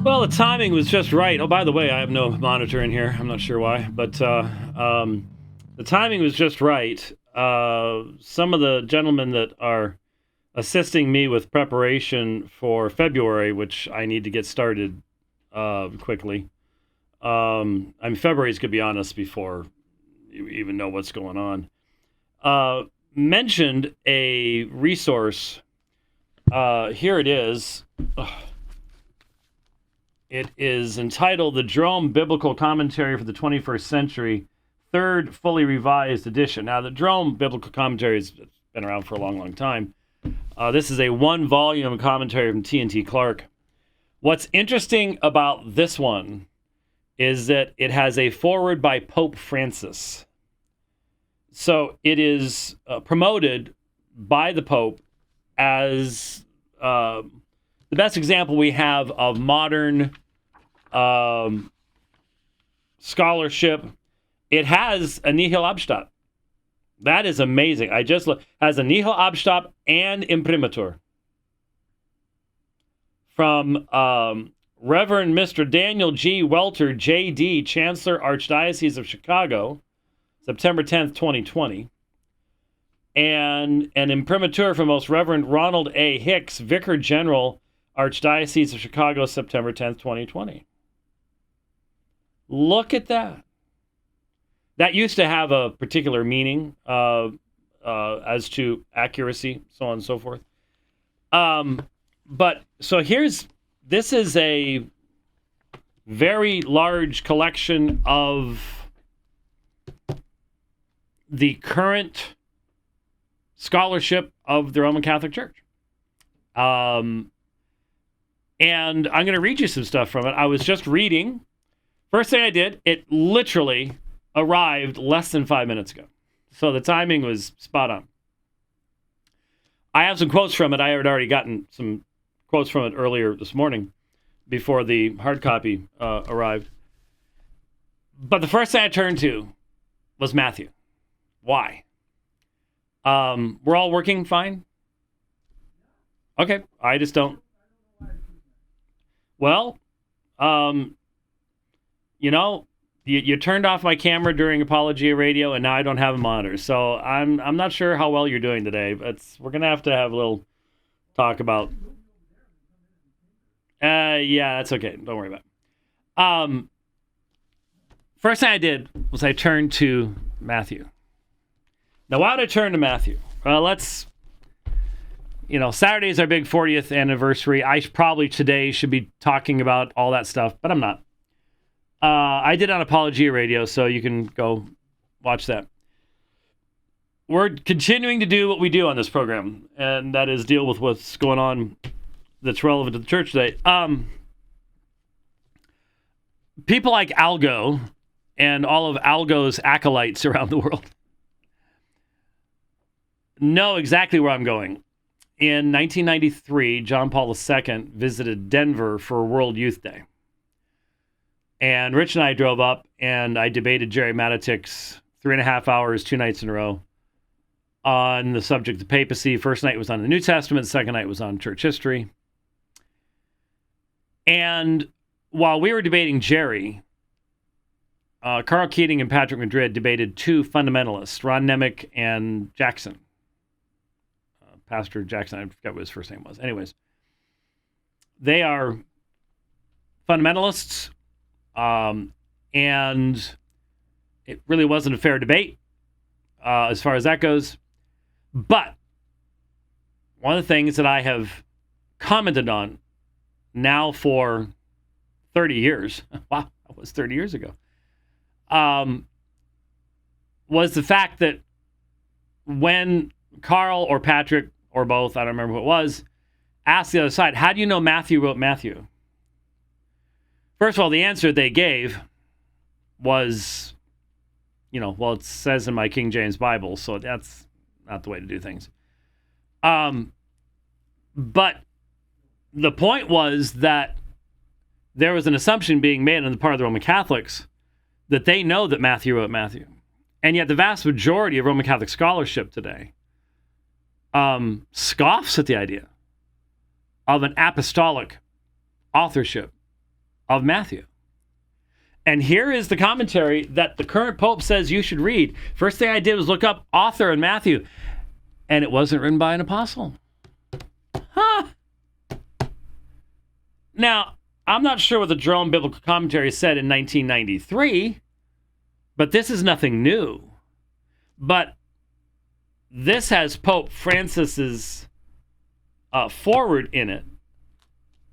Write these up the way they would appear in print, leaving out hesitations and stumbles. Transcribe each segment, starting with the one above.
Well, the timing was just right. Oh, by the way, I have no monitor in here. I'm not sure why, but the timing was just right. Some of the gentlemen that are assisting me with preparation for February, which I need to get started quickly. February's going to be honest before you even know what's going on. Mentioned a resource. Here it is. It is entitled The Jerome Biblical Commentary for the 21st Century, third fully revised edition. Now, the Jerome Biblical Commentary has been around for a long, long time. This is a one-volume commentary from T&T Clark. What's interesting about this one is that it has a foreword by Pope Francis. So it is promoted by the Pope as the best example we have of modern scholarship. It has a nihil obstat. That is amazing. I just looked. Has a nihil obstat and imprimatur from Reverend Mr. Daniel G. Welter, J.D., Chancellor, Archdiocese of Chicago, September 10th, 2020. And an imprimatur from Most Reverend Ronald A. Hicks, Vicar General, Archdiocese of Chicago, September 10th, 2020. Look at that. That used to have a particular meaning as to accuracy, so on and so forth. But so this is a very large collection of the current scholarship of the Roman Catholic Church. And I'm going to read you some stuff from it. I was just reading. First thing I did, it literally arrived less than 5 minutes ago. So the timing was spot on. I have some quotes from it. I had already gotten some quotes from it earlier this morning before the hard copy arrived. But the first thing I turned to was Matthew. Why? We're all working fine? Okay, I just don't. Well, you turned off my camera during Apologia Radio, and now I don't have a monitor. So I'm not sure how well you're doing today, but we're gonna have to have a little talk about. Yeah, that's okay. Don't worry about it. First thing I did was I turned to Matthew. Now, why did I turn to Matthew? Well, Saturday is our big 40th anniversary. I probably today should be talking about all that stuff, but I'm not. I did on Apologia Radio, so you can go watch that. We're continuing to do what we do on this program, and that is deal with what's going on that's relevant to the church today. People like Algo and all of Algo's acolytes around the world know exactly where I'm going. In 1993, John Paul II visited Denver for World Youth Day. And Rich and I drove up, and I debated Jerry Matatik's 3.5 hours, 2 nights in a row, on the subject of papacy. First night was on the New Testament, second night was on church history. And while we were debating Jerry, Carl Keating and Patrick Madrid debated two fundamentalists, Ron Nemec and Jackson. Pastor Jackson, I forget what his first name was. Anyways, they are fundamentalists, and it really wasn't a fair debate as far as that goes. But one of the things that I have commented on now for 30 years, wow, that was 30 years ago, was the fact that when Carl or Patrick or both, I don't remember who it was, asked the other side, how do you know Matthew wrote Matthew? First of all, the answer they gave was, it says in my King James Bible, so that's not the way to do things. But the point was that there was an assumption being made on the part of the Roman Catholics that they know that Matthew wrote Matthew. And yet the vast majority of Roman Catholic scholarship today scoffs at the idea of an apostolic authorship of Matthew. And here is the commentary that the current Pope says you should read. First thing I did was look up author in Matthew, and it wasn't written by an apostle. Huh. Now, I'm not sure what the Jerome Biblical Commentary said in 1993, but this is nothing new. But this has Pope Francis's foreword in it.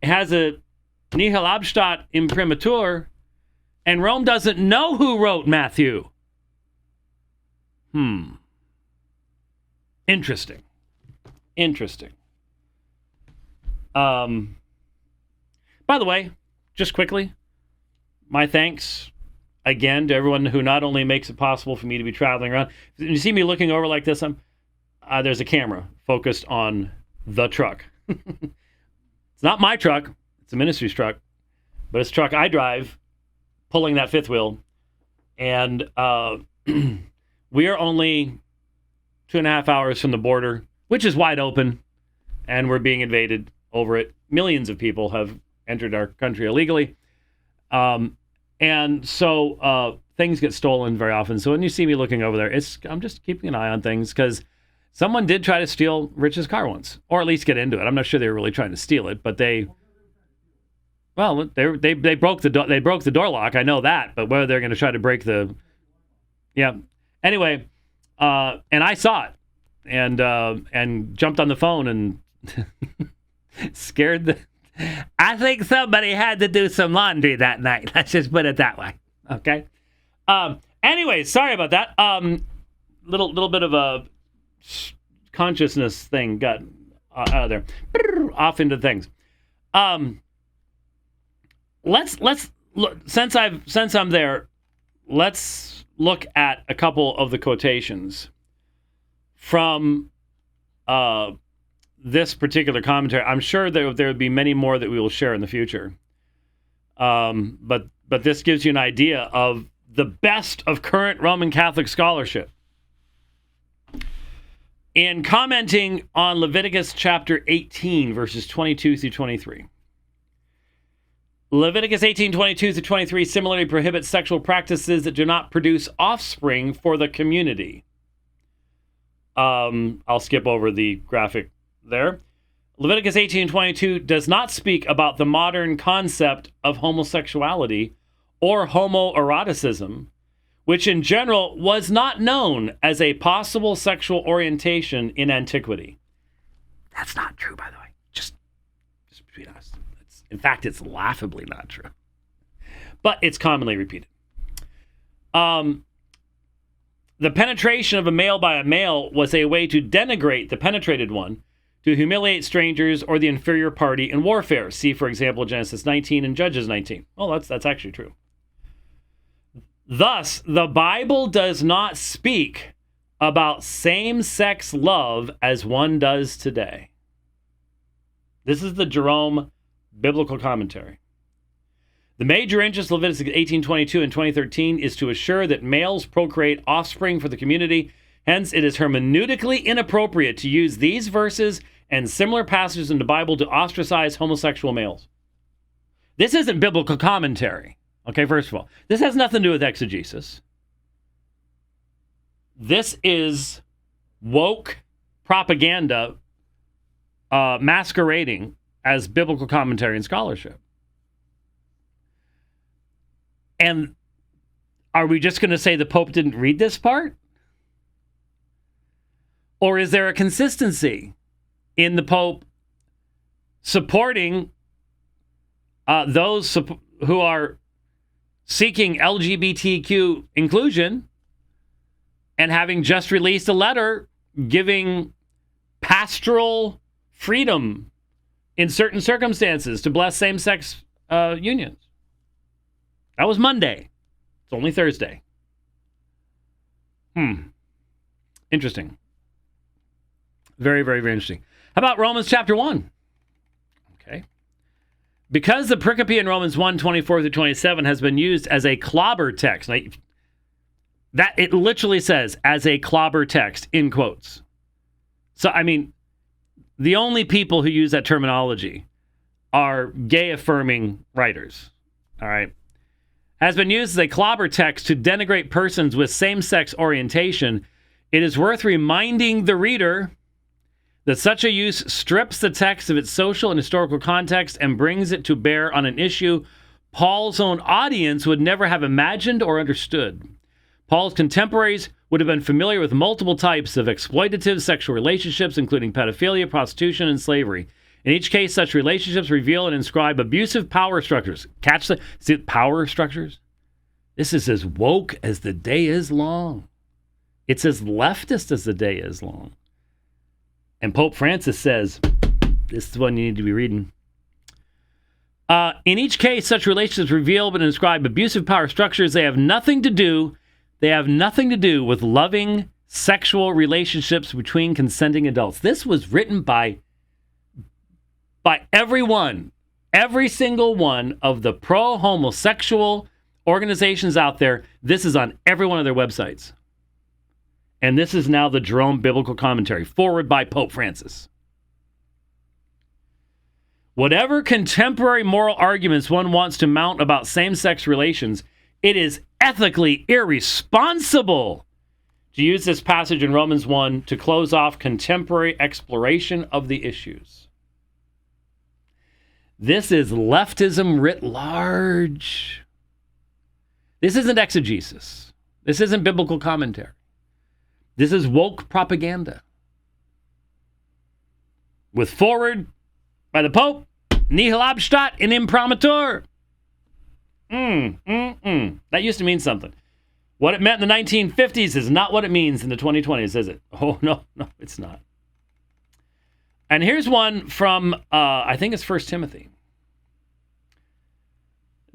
It has a nihil obstat imprimatur, and Rome doesn't know who wrote Matthew. Interesting. By the way, just quickly, my thanks again to everyone who not only makes it possible for me to be traveling around. You see me looking over like this, there's a camera focused on the truck. It's not my truck. It's a ministry's truck. But it's a truck I drive, pulling that fifth wheel. And we are only 2.5 hours from the border, which is wide open. And we're being invaded over it. Millions of people have entered our country illegally. And so things get stolen very often. So when you see me looking over there, I'm just keeping an eye on things because someone did try to steal Rich's car once, or at least get into it. I'm not sure they were really trying to steal it, but they broke the door. They broke the door lock. I know that, but whether they're going to try to break Anyway, and I saw it and jumped on the phone and scared I think somebody had to do some laundry that night. Let's just put it that way. Okay. Anyway, sorry about that. Little bit of a consciousness thing got out of there. Off into things. Let's look, since I'm there, let's look at a couple of the quotations from this particular commentary. I'm sure there would be many more that we will share in the future. But this gives you an idea of the best of current Roman Catholic scholarship. In commenting on Leviticus chapter 18, verses 22 through 23. Leviticus 18:22 through 23 similarly prohibits sexual practices that do not produce offspring for the community. I'll skip over the graphic there. Leviticus 18:22 does not speak about the modern concept of homosexuality or homoeroticism, which in general was not known as a possible sexual orientation in antiquity. That's not true, by the way. Just between us. In fact, it's laughably not true. But it's commonly repeated. The penetration of a male by a male was a way to denigrate the penetrated one, to humiliate strangers or the inferior party in warfare. See, for example, Genesis 19 and Judges 19. Well, that's actually true. Thus, the Bible does not speak about same-sex love as one does today. This is the Jerome Biblical Commentary. The major interest of Leviticus 18:22 and 20:13 is to assure that males procreate offspring for the community. Hence, it is hermeneutically inappropriate to use these verses and similar passages in the Bible to ostracize homosexual males. This isn't biblical commentary. Okay, first of all, this has nothing to do with exegesis. This is woke propaganda masquerading as biblical commentary and scholarship. And are we just going to say the Pope didn't read this part? Or is there a consistency in the Pope supporting those who are seeking LGBTQ inclusion and having just released a letter giving pastoral freedom in certain circumstances to bless same-sex unions? That was Monday. It's only Thursday. Interesting. Very, very, very interesting. How about Romans chapter 1? Okay. Because the pericope in Romans 1:24 through 27 has been used as a clobber text. That it literally says, as a clobber text, in quotes. So, I mean, the only people who use that terminology are gay-affirming writers. All right. Has been used as a clobber text to denigrate persons with same-sex orientation. It is worth reminding the reader that such a use strips the text of its social and historical context and brings it to bear on an issue Paul's own audience would never have imagined or understood. Paul's contemporaries would have been familiar with multiple types of exploitative sexual relationships, including pedophilia, prostitution, and slavery. In each case, such relationships reveal and inscribe abusive power structures. See, power structures? This is as woke as the day is long. It's as leftist as the day is long. And Pope Francis says, this is the one you need to be reading. In each case, such relationships reveal and inscribe abusive power structures. They have nothing to do with loving sexual relationships between consenting adults. This was written by everyone, every single one of the pro-homosexual organizations out there. This is on every one of their websites. And this is now the Jerome Biblical Commentary, foreword by Pope Francis. Whatever contemporary moral arguments one wants to mount about same-sex relations, it is ethically irresponsible to use this passage in Romans 1 to close off contemporary exploration of the issues. This is leftism writ large. This isn't exegesis. This isn't biblical commentary. This is woke propaganda. With foreword by the Pope, nihil obstat in imprimatur. That used to mean something. What it meant in the 1950s is not what it means in the 2020s, is it? Oh, no, it's not. And here's one from, I think it's 1 Timothy.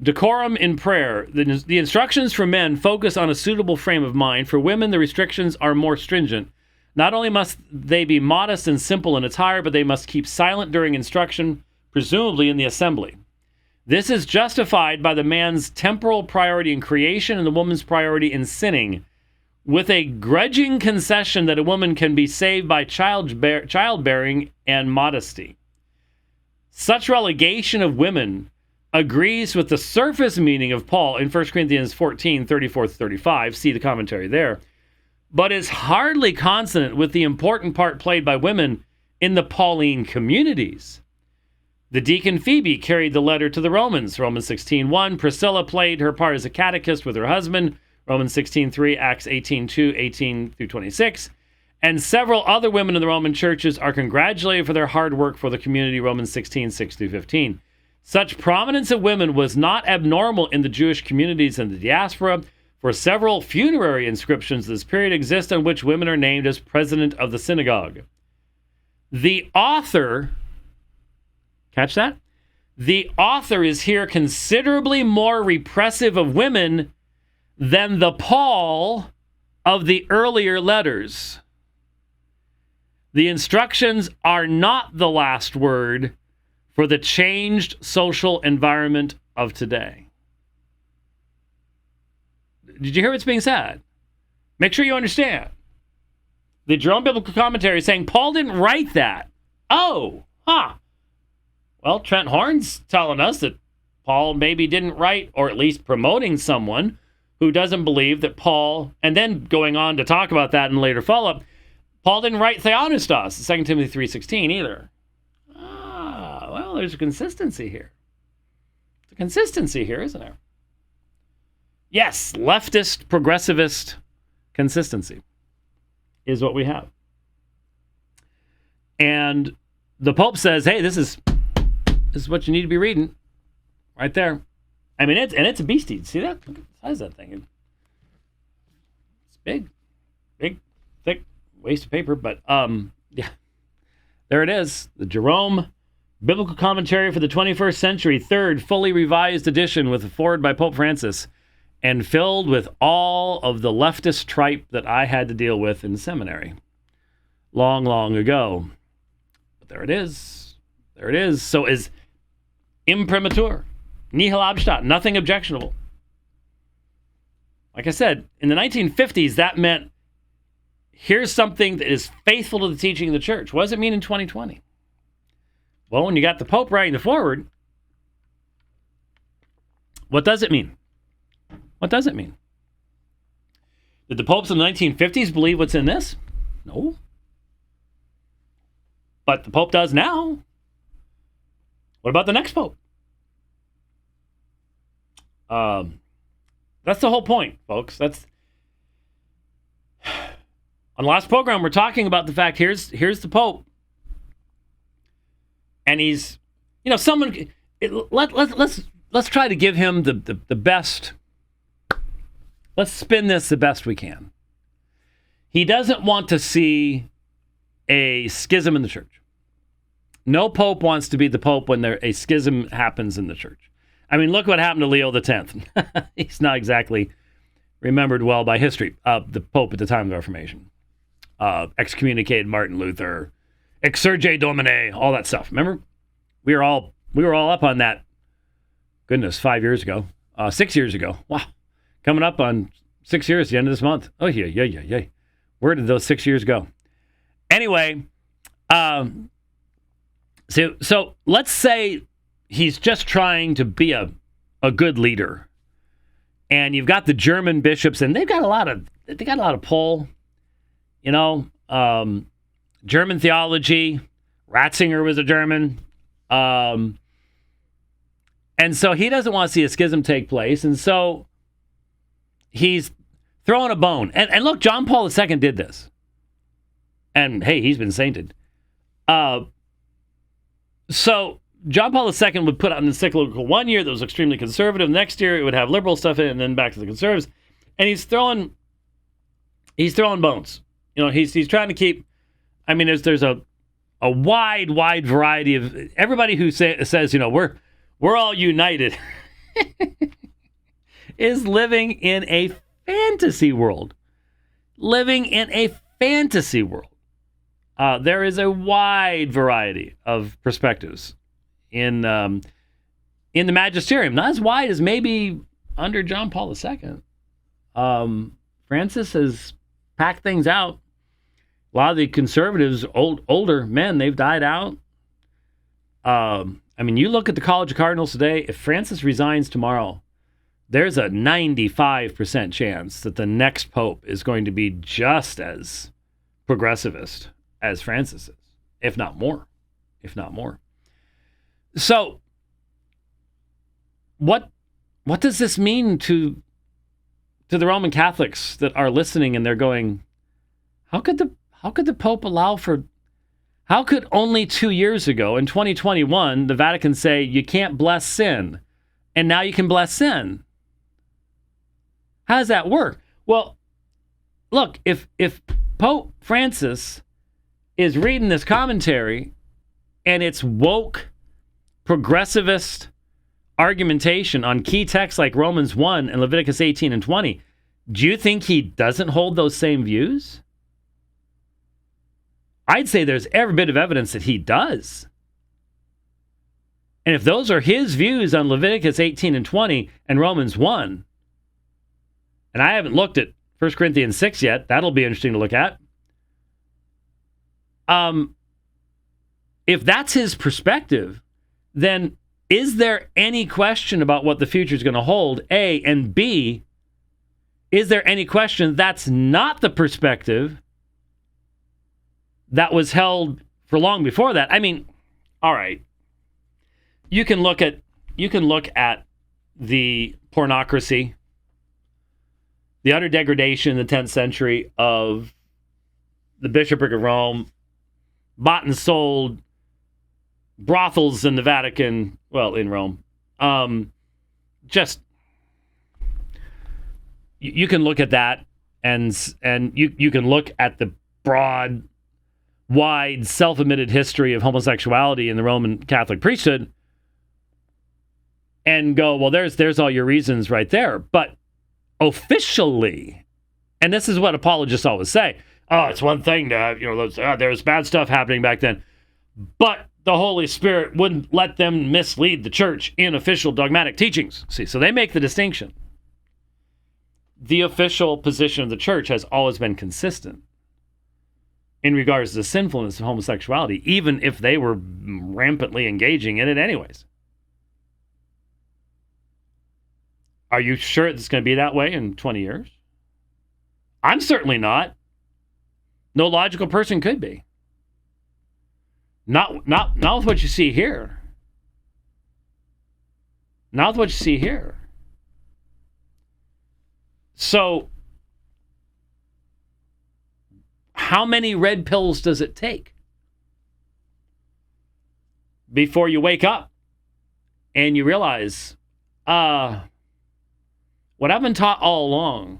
Decorum in prayer. The instructions for men focus on a suitable frame of mind. For women, the restrictions are more stringent. Not only must they be modest and simple in attire, but they must keep silent during instruction, presumably in the assembly. This is justified by the man's temporal priority in creation and the woman's priority in sinning, with a grudging concession that a woman can be saved by childbearing and modesty. Such relegation of women agrees with the surface meaning of Paul in 1 Corinthians 14, 34-35, see the commentary there, but is hardly consonant with the important part played by women in the Pauline communities. The deacon Phoebe carried the letter to the Romans, Romans 16:1. Priscilla played her part as a catechist with her husband, Romans 16:3, Acts 18:2, 18-26. And several other women in the Roman churches are congratulated for their hard work for the community, Romans 16, 6-15. Such prominence of women was not abnormal in the Jewish communities in the diaspora, for several funerary inscriptions of this period exist on which women are named as president of the synagogue. The author, catch that? The author is here considerably more repressive of women than the Paul of the earlier letters. The instructions are not the last word for the changed social environment of today. Did you hear what's being said? Make sure you understand. The Jerome Biblical Commentary is saying Paul didn't write that. Well, Trent Horn's telling us that Paul maybe didn't write, or at least promoting someone who doesn't believe that Paul, and then going on to talk about that in later follow-up, Paul didn't write Theopneustos, 2 Timothy 3:16 either. Well, there's a consistency here. There's a consistency here, isn't there? Yes, leftist, progressivist consistency is what we have. And the Pope says, hey, this is what you need to be reading right there. I mean, it's a beastie. See that? Look at the size of that thing. It's big, thick, waste of paper. But yeah, there it is. The Jerome Biblical Commentary for the 21st Century, third fully revised edition with a foreword by Pope Francis, and filled with all of the leftist tripe that I had to deal with in seminary long, long ago. But there it is. There it is. So is imprimatur, nihil obstat, nothing objectionable. Like I said, in the 1950s, that meant here's something that is faithful to the teaching of the church. What does it mean in 2020? Well, when you got the Pope writing the foreword, What does it mean? What does it mean? Did the popes in the 1950s believe what's in this? No. But the Pope does now. What about the next Pope? That's the whole point, folks. That's on the last program we're talking about the fact here's the Pope, and he's someone. Let's try to give him the best. Let's spin this the best we can. He doesn't want to see a schism in the church. No pope wants to be the pope when a schism happens in the church. I mean, look what happened to Leo X. He's not exactly remembered well by history. The pope at the time of the Reformation. Excommunicated Martin Luther. Exsurge Domine, all that stuff. Remember? We were all up on that. Goodness, 5 years ago. 6 years ago. Wow. Coming up on 6 years at the end of this month. Oh, yeah. Where did those 6 years go? Anyway, so let's say he's just trying to be a good leader, and you've got the German bishops, and they got a lot of pull, German theology. Ratzinger was a German, and so he doesn't want to see a schism take place, and so he's throwing a bone. And look, John Paul II did this. And hey, he's been sainted. So John Paul II would put out an encyclical one year that was extremely conservative. Next year it would have liberal stuff in it, and then back to the conservatives. And he's throwing bones. He's trying to keep. I mean, there's a wide variety of everybody who says we're all united is living in a fantasy world. There is a wide variety of perspectives in the magisterium. Not as wide as maybe under John Paul II. Francis has packed things out. A lot of the conservatives, older men, they've died out. You look at the College of Cardinals today. If Francis resigns tomorrow, there's a 95% chance that the next pope is going to be just as progressivist as Francis is, if not more. So, what does this mean to the Roman Catholics that are listening and they're going, how could the Pope allow for? How could only 2 years ago, in 2021, the Vatican say you can't bless sin, and now you can bless sin? How does that work? Well, look, if Pope Francis is reading this commentary and it's woke, progressivist argumentation on key texts like Romans 1 and Leviticus 18 and 20, do you think he doesn't hold those same views? I'd say there's every bit of evidence that he does. And if those are his views on Leviticus 18 and 20 and Romans 1, and I haven't looked at 1 Corinthians 6 yet, that'll be interesting to look at. If that's his perspective, then is there any question about what the future is going to hold, A, and B, is there any question that's not the perspective that was held for long before that? I mean, all right. You can look at the pornocracy, the utter degradation in the 10th century of the bishopric of Rome, bought and sold brothels in the Vatican, well, in Rome. You can look at that, and you can look at the broad, wide, self-admitted history of homosexuality in the Roman Catholic priesthood and go, well, there's all your reasons right there. But officially, and this is what apologists always say, it's one thing to have, there was bad stuff happening back then, but the Holy Spirit wouldn't let them mislead the church in official dogmatic teachings. See, so they make the distinction. The official position of the church has always been consistent in regards to the sinfulness of homosexuality, even if they were rampantly engaging in it anyways. Are you sure it's going to be that way in 20 years? I'm certainly not. No logical person could be. Not with what you see here. Not with what you see here. So, how many red pills does it take before you wake up and you realize, what I've been taught all along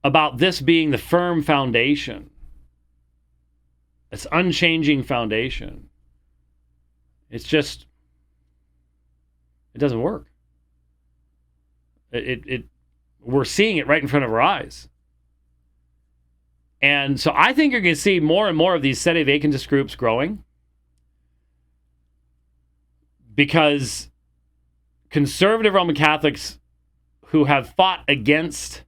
about this being the firm foundation, it's unchanging foundation, it's just, it doesn't work. We're seeing it right in front of our eyes. And so I think you're going to see more and more of these sede vacantist groups growing, because conservative Roman Catholics who have fought against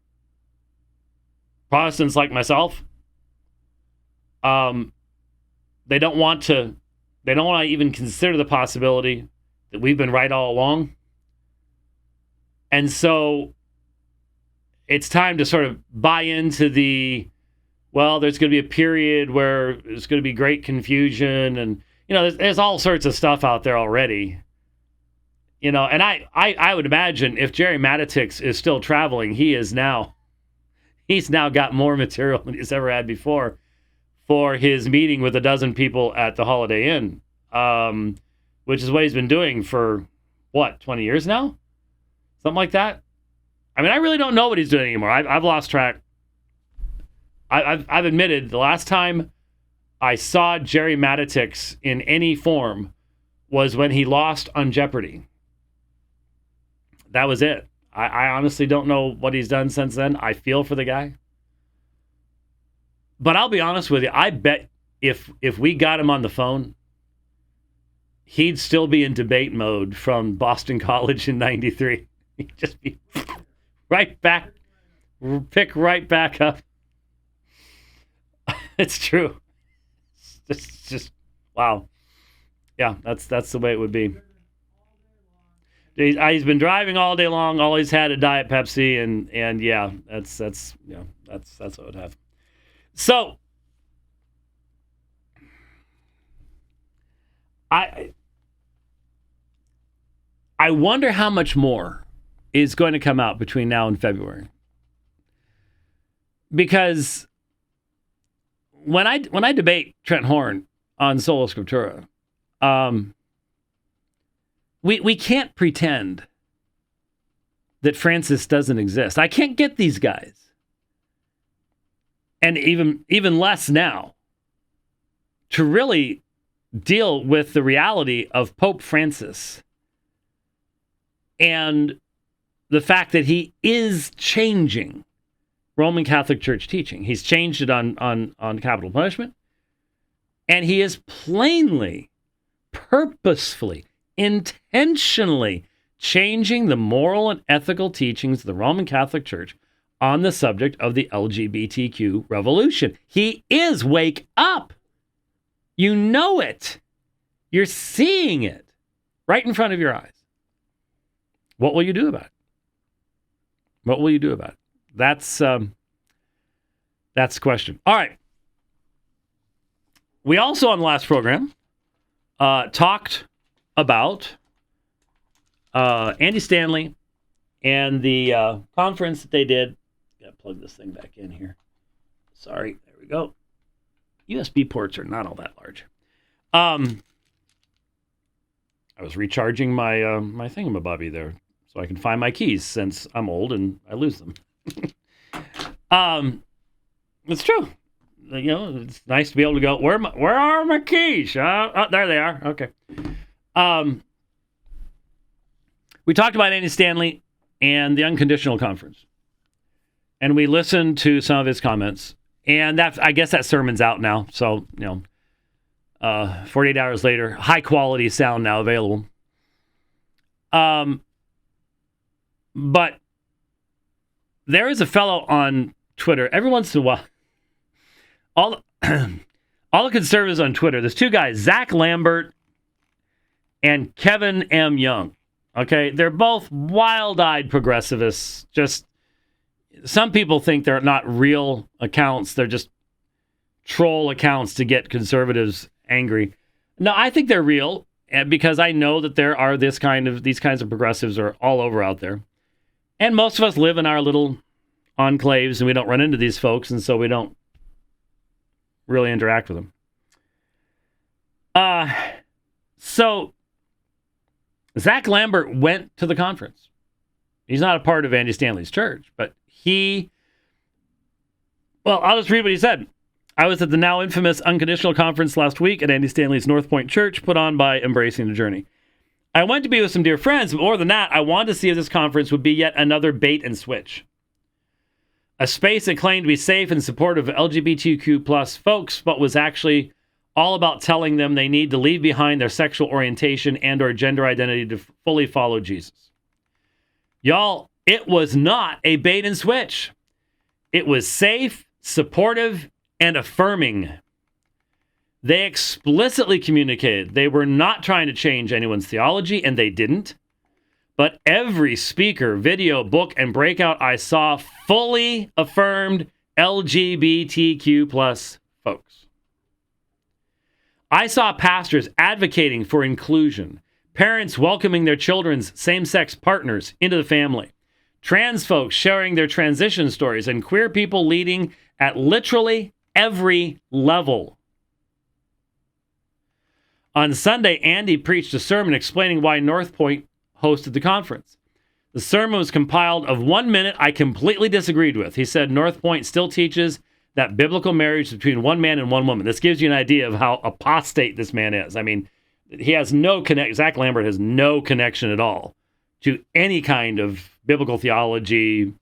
Protestants like myself, they don't want to even consider the possibility that we've been right all along. And so it's time to sort of buy into there's going to be a period where there's going to be great confusion, and there's all sorts of stuff out there already. And I would imagine if Jerry Matitix is still traveling, he's now got more material than he's ever had before for his meeting with a dozen people at the Holiday Inn, which is what he's been doing for, 20 years now? Something like that. I mean, I really don't know what he's doing anymore. I've lost track. I've admitted the last time I saw Jerry Matitix in any form was when he lost on Jeopardy. That was it. I honestly don't know what he's done since then. I feel for the guy. But I'll be honest with you. I bet if we got him on the phone, he'd still be in debate mode from Boston College in '93. He'd just be right back, pick right back up. It's true. It's just wow. Yeah, that's the way it would be. He's been driving all day long. All he's had a Diet Pepsi, and yeah, that's what would happen. So I wonder how much more is going to come out between now and February, because when I debate Trent Horn on Sola Scriptura, we can't pretend that Francis doesn't exist. I can't get these guys, and even less now, to really deal with the reality of Pope Francis and the fact that he is changing Roman Catholic Church teaching. He's changed it on capital punishment, and he is plainly, purposefully, intentionally changing the moral and ethical teachings of the Roman Catholic Church on the subject of the LGBTQ revolution. He is. Wake up. You know it. You're seeing it right in front of your eyes. What will you do about it? What will you do about it? That's the question. All right. We also, on the last program, talked about Andy Stanley and the conference that they did. Got to plug this thing back in here. Sorry. There we go. USB ports are not all that large. I was recharging my my thingamabobby there so I can find my keys, since I'm old and I lose them. It's true. It's nice to be able to go, where are my keys? Oh, there they are. Okay. We talked about Andy Stanley and the Unconditional Conference, and we listened to some of his comments, and I guess that sermon's out now. So 48 hours later, high quality sound now available. But there is a fellow on Twitter every once in a while. All the conservatives on Twitter. There's two guys, Zach Lambert and Kevin M. Young. Okay, they're both wild-eyed progressivists. Just some people think they're not real accounts. They're just troll accounts to get conservatives angry. No, I think they're real, because I know that there are these kinds of progressives are all over out there. And most of us live in our little enclaves and we don't run into these folks, and so we don't really interact with them. So Zach Lambert went to the conference. He's not a part of Andy Stanley's church, but I'll just read what he said. I was at the now infamous Unconditional Conference last week at Andy Stanley's North Point Church, put on by Embracing the Journey. I went to be with some dear friends, but more than that, I wanted to see if this conference would be yet another bait and switch. A space that claimed to be safe and supportive of LGBTQ plus folks, but was actually all about telling them they need to leave behind their sexual orientation and or gender identity to fully follow Jesus. Y'all, it was not a bait and switch. It was safe, supportive, and affirming. They explicitly communicated they were not trying to change anyone's theology, and they didn't. But every speaker, video, book, and breakout I saw fully affirmed LGBTQ plus folks. I saw pastors advocating for inclusion, parents welcoming their children's same-sex partners into the family, trans folks sharing their transition stories, and queer people leading at literally every level. On Sunday, Andy preached a sermon explaining why North Point hosted the conference. The sermon was compiled of 1 minute I completely disagreed with. He said North Point still teaches that biblical marriage is between one man and one woman. This gives you an idea of how apostate this man is. I mean, he has no connection. Zach Lambert has no connection at all to any kind of biblical theology,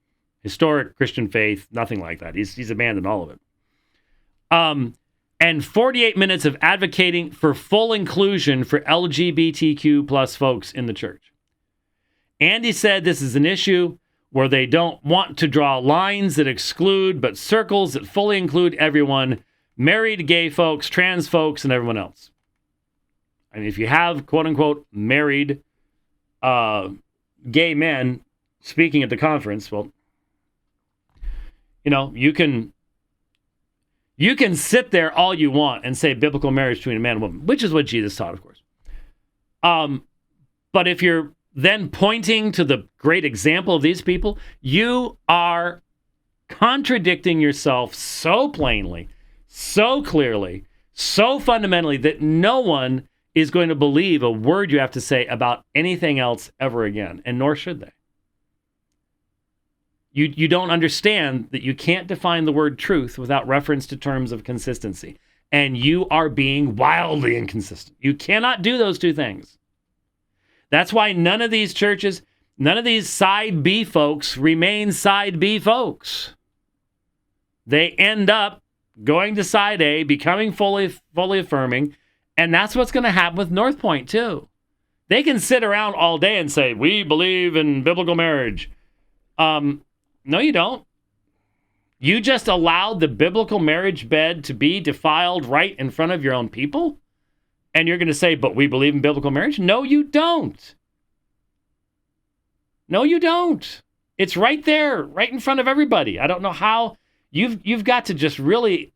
historic Christian faith, nothing like that. He's abandoned all of it. And 48 minutes of advocating for full inclusion for LGBTQ plus folks in the church. Andy said this is an issue where they don't want to draw lines that exclude, but circles that fully include everyone, married gay folks, trans folks, and everyone else. I mean, if you have, quote-unquote, married gay men speaking at the conference, well, you know, you can sit there all you want and say biblical marriage between a man and woman, which is what Jesus taught, of course. But if you're then pointing to the great example of these people, you are contradicting yourself so plainly, so clearly, so fundamentally that no one is going to believe a word you have to say about anything else ever again, and nor should they. You don't understand that you can't define the word truth without reference to terms of consistency. And you are being wildly inconsistent. You cannot do those two things. That's why none of these churches, none of these side B folks remain side B folks. They end up going to side A, becoming fully affirming, and that's what's going to happen with North Point too. They can sit around all day and say, we believe in biblical marriage. No, you don't. You just allowed the biblical marriage bed to be defiled right in front of your own people? And you're going to say, but we believe in biblical marriage? No, you don't. No, you don't. It's right there, right in front of everybody. I don't know how. You've got to just really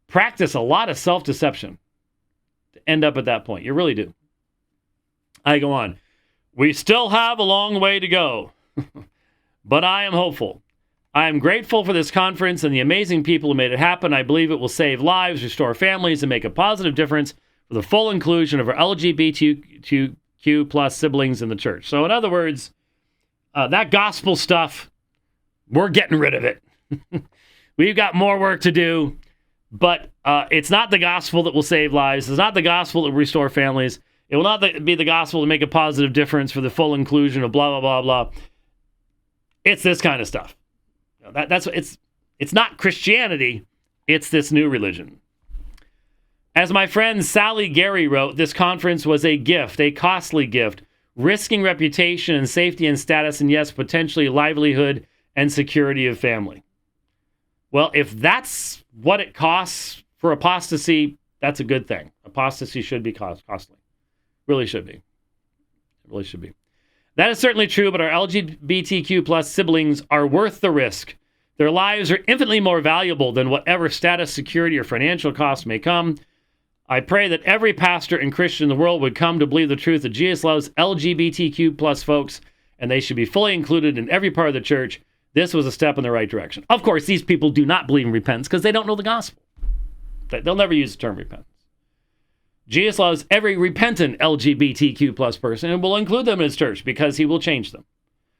practice a lot of self-deception to end up at that point. You really do. I go on. We still have a long way to go, but I am hopeful. I am grateful for this conference and the amazing people who made it happen. I believe it will save lives, restore families, and make a positive difference for the full inclusion of our LGBTQ plus siblings in the church. So in other words, that gospel stuff, we're getting rid of it. We've got more work to do, but it's not the gospel that will save lives. It's not the gospel that will restore families. It will not be the gospel to make a positive difference for the full inclusion of blah, blah, blah, blah. It's this kind of stuff. That's it's not Christianity, it's this new religion. As my friend Sally Gary wrote, this conference was a gift, a costly gift, risking reputation and safety and status, and yes, potentially livelihood and security of family. Well, if that's what it costs for apostasy, that's a good thing. Apostasy should be costly. Really should be. It really should be. That is certainly true, but our LGBTQ plus siblings are worth the risk. Their lives are infinitely more valuable than whatever status, security, or financial cost may come. I pray that every pastor and Christian in the world would come to believe the truth that Jesus loves LGBTQ plus folks, and they should be fully included in every part of the church. This was a step in the right direction. Of course, these people do not believe in repentance because they don't know the gospel. They'll never use the term repentance. Jesus loves every repentant LGBTQ plus person and will include them in his church because he will change them.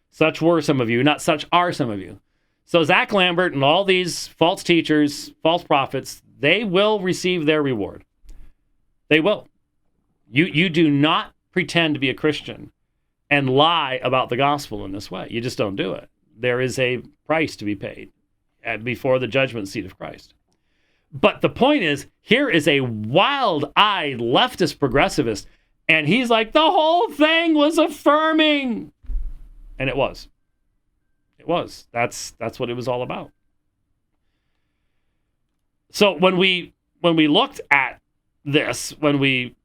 Such were some of you, not such are some of you. So Zach Lambert and all these false teachers, false prophets, they will receive their reward. They will. You do not pretend to be a Christian and lie about the gospel in this way. You just don't do it. There is a price to be paid before the judgment seat of Christ. But the point is, here is a wild-eyed leftist progressivist, and he's like, the whole thing was affirming. And it was. It was. That's what it was all about. So when we looked at this, when we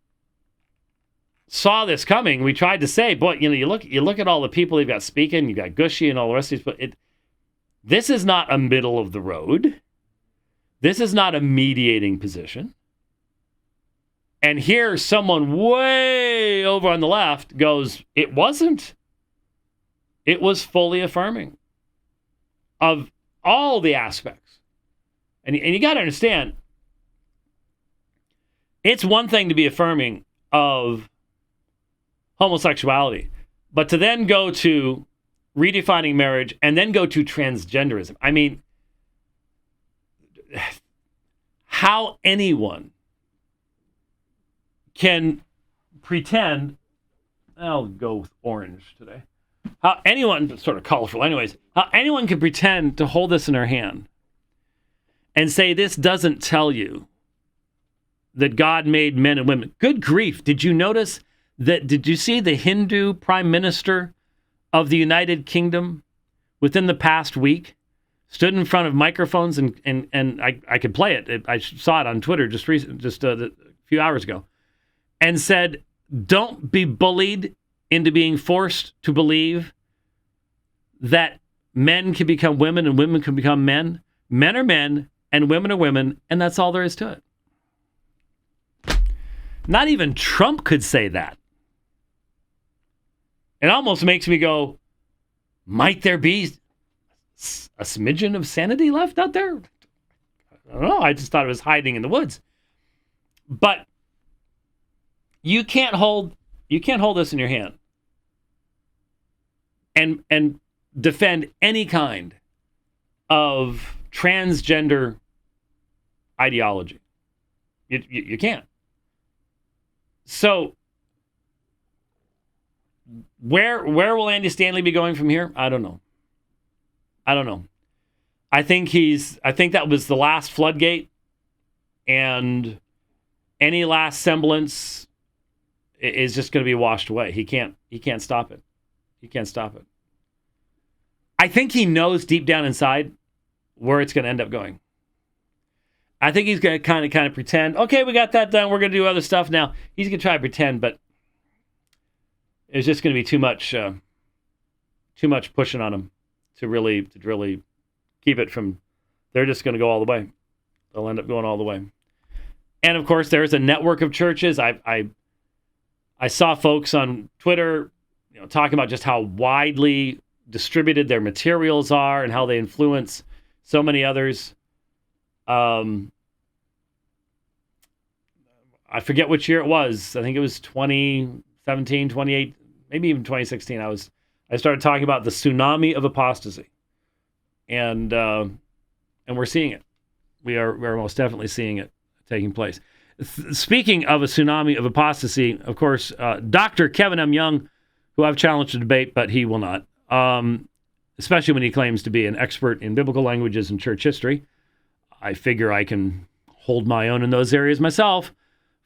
saw this coming, we tried to say, boy, you look at all the people they've got speaking, you got Gushy and all the rest of these, but this is not a middle of the road. This is not a mediating position. And here someone way over on the left goes, it wasn't. It was fully affirming of all the aspects. And you got to understand, it's one thing to be affirming of homosexuality, but to then go to redefining marriage and then go to transgenderism. I mean, how anyone can pretend, I'll go with orange today, how anyone, sort of colorful anyways, how anyone can pretend to hold this in their hand and say this doesn't tell you that God made men and women. Good grief, did you notice that, did you see the Hindu Prime Minister of the United Kingdom within the past week stood in front of microphones and I could play it. I saw it on Twitter just a few hours ago, and said, "Don't be bullied into being forced to believe that men can become women and women can become men. Men are men and women are women, and that's all there is to it." Not even Trump could say that. It almost makes me go, might there be a smidgen of sanity left out there? I don't know. I just thought it was hiding in the woods. But you can't hold this in your hand and defend any kind of transgender ideology. You can't. So where will Andy Stanley be going from here? I don't know. I think that was the last floodgate, and any last semblance is just going to be washed away. He can't stop it. He can't stop it. I think he knows deep down inside where it's going to end up going. I think he's going to kind of pretend, okay, we got that done, we're going to do other stuff now. He's going to try to pretend, but it's just going to be too much pushing on him to really keep it from. They're just going to go all the way. They'll end up going all the way. And of course, there's a network of churches. I saw folks on Twitter, talking about just how widely distributed their materials are and how they influence so many others. I forget which year it was. I think it was 2017, 28, maybe even 2016. I started talking about the tsunami of apostasy, and we're seeing it. We're most definitely seeing it taking place. Speaking of a tsunami of apostasy, of course, Dr. Kevin M. Young, who I've challenged to debate, but he will not, especially when he claims to be an expert in biblical languages and church history. I figure I can hold my own in those areas myself.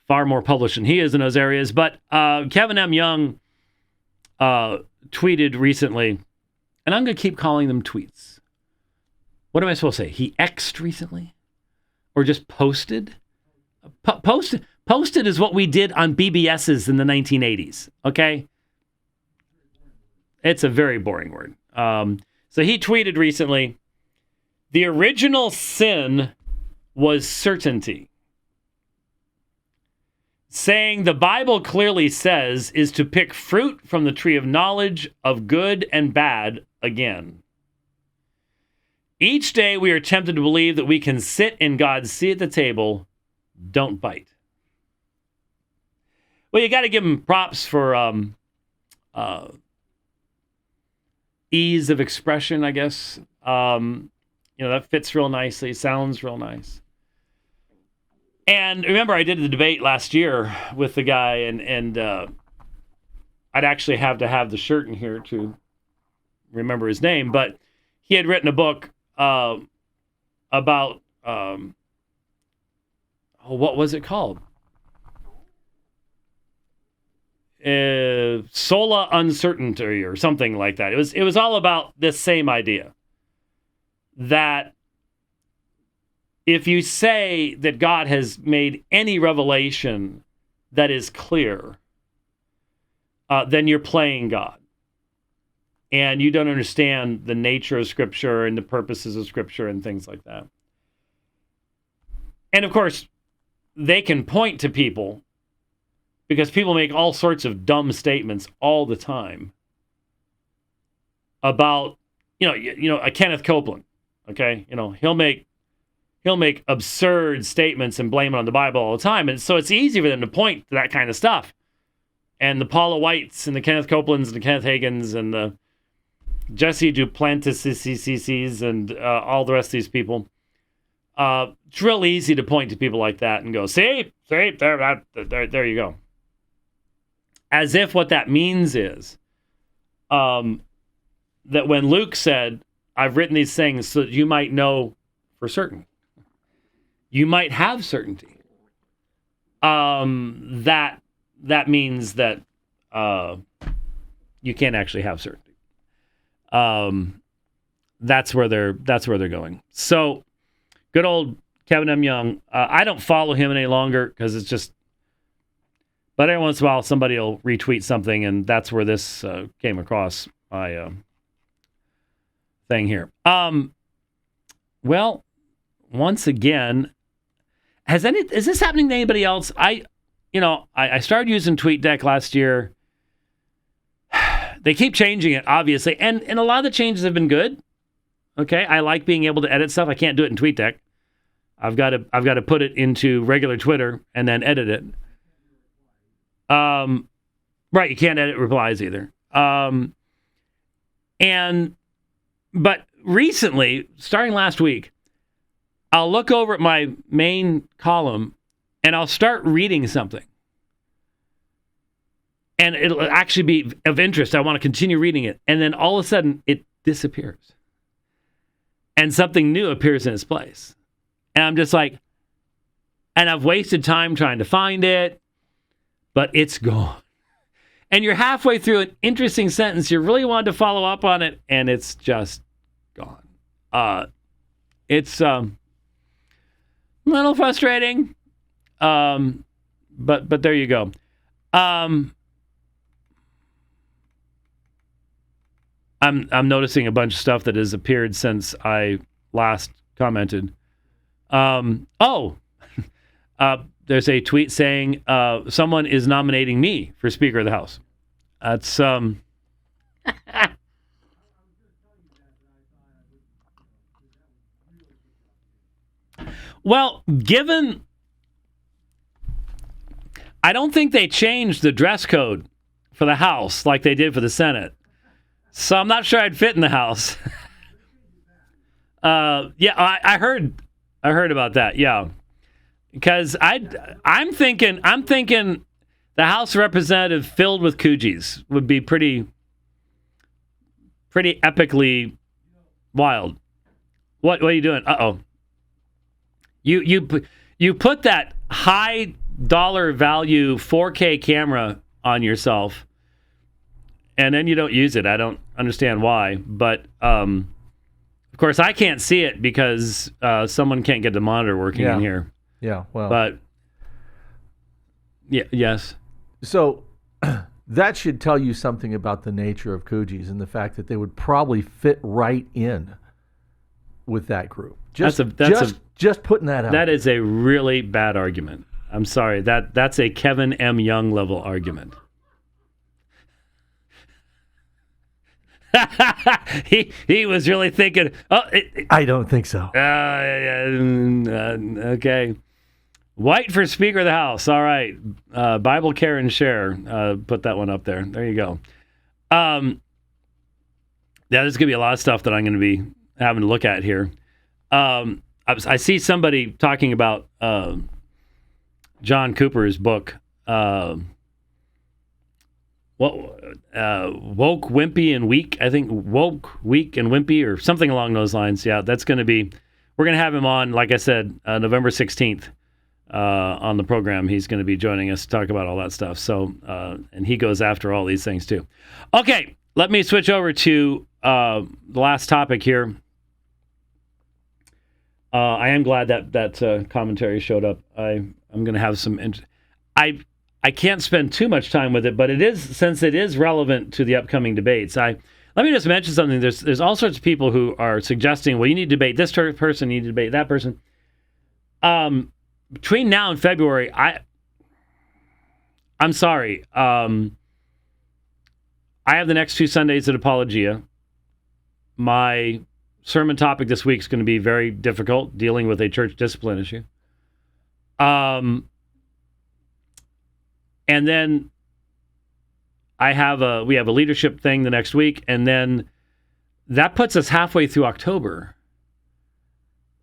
Far more published than he is in those areas. But Kevin M. Young tweeted recently, and I'm going to keep calling them tweets. What am I supposed to say? He X'd recently? Or just posted? Posted is what we did on BBSs in the 1980s, okay? It's a very boring word. So he tweeted recently, the original sin was certainty. Saying the Bible clearly says is to pick fruit from the tree of knowledge of good and bad again. Each day we are tempted to believe that we can sit in God's seat at the table. Don't bite. Well, you got to give him props for ease of expression, I guess. That fits real nicely. Sounds real nice. And remember, I did the debate last year with the guy, and I'd actually have to have the shirt in here to remember his name, but he had written a book about, what was it called? Sola uncertainty or something like that. It was all about this same idea, that if you say that God has made any revelation that is clear, then you're playing God. And you don't understand the nature of Scripture and the purposes of Scripture and things like that. And of course, they can point to people because people make all sorts of dumb statements all the time about, a Kenneth Copeland. Okay, he'll make absurd statements and blame it on the Bible all the time. And so it's easy for them to point to that kind of stuff. And the Paula Whites and the Kenneth Copelands and the Kenneth Hagins and the Jesse Duplantis and all the rest of these people. It's real easy to point to people like that and go, see, there you go. As if what that means is that when Luke said, I've written these things so that you might know for certain. You might have certainty. That means that you can't actually have certainty. That's where they're going. So, good old Kevin M. Young. I don't follow him any longer because it's just. But every once in a while, somebody will retweet something, and that's where this came across my thing here. Well, once again. Is this happening to anybody else? I started using TweetDeck last year. They keep changing it, obviously, and a lot of the changes have been good. Okay, I like being able to edit stuff. I can't do it in TweetDeck. I've got to put it into regular Twitter and then edit it. Right, you can't edit replies either. But recently, starting last week, I'll look over at my main column and I'll start reading something. And it'll actually be of interest. I want to continue reading it. And then all of a sudden, it disappears. And something new appears in its place. And I'm just like, and I've wasted time trying to find it, but it's gone. And you're halfway through an interesting sentence. You really wanted to follow up on it, and it's just gone. It's a little frustrating, but there you go. I'm noticing a bunch of stuff that has appeared since I last commented. There's a tweet saying someone is nominating me for Speaker of the House. That's well, given I don't think they changed the dress code for the House like they did for the Senate. So I'm not sure I'd fit in the House. I heard about that. Yeah, because I'm thinking the House representative filled with Coogis would be pretty epically wild. What are you doing? Uh-oh. You put that high dollar value 4K camera on yourself, and then you don't use it. I don't understand why, but of course I can't see it because someone can't get the monitor working in here. Yeah, well, but yes. So that should tell you something about the nature of Coogis and the fact that they would probably fit right in with that group. Just putting that out. That is a really bad argument. I'm sorry. That's a Kevin M. Young level argument. he was really thinking. I don't think so. Okay. White for Speaker of the House. All right. Bible Care and Share. Put that one up there. There you go. Yeah, there's going to be a lot of stuff that I'm going to be having to look at here. I see somebody talking about John Cooper's book, Woke, Wimpy, and Weak. I think Woke, Weak, and Wimpy, or something along those lines. Yeah, that's going to be, we're going to have him on, like I said, November 16th on the program. He's going to be joining us to talk about all that stuff. So, and he goes after all these things too. Okay, let me switch over to the last topic here. I am glad that commentary showed up. I'm going to have some. I can't spend too much time with it, but it is, since it is relevant to the upcoming debates. Let me just mention something. There's all sorts of people who are suggesting, well, you need to debate this person, you need to debate that person. Between now and February, I'm sorry. I have the next 2 Sundays at Apologia. My sermon topic this week is going to be very difficult, dealing with a church discipline issue. And then we have a leadership thing the next week, and then that puts us halfway through October.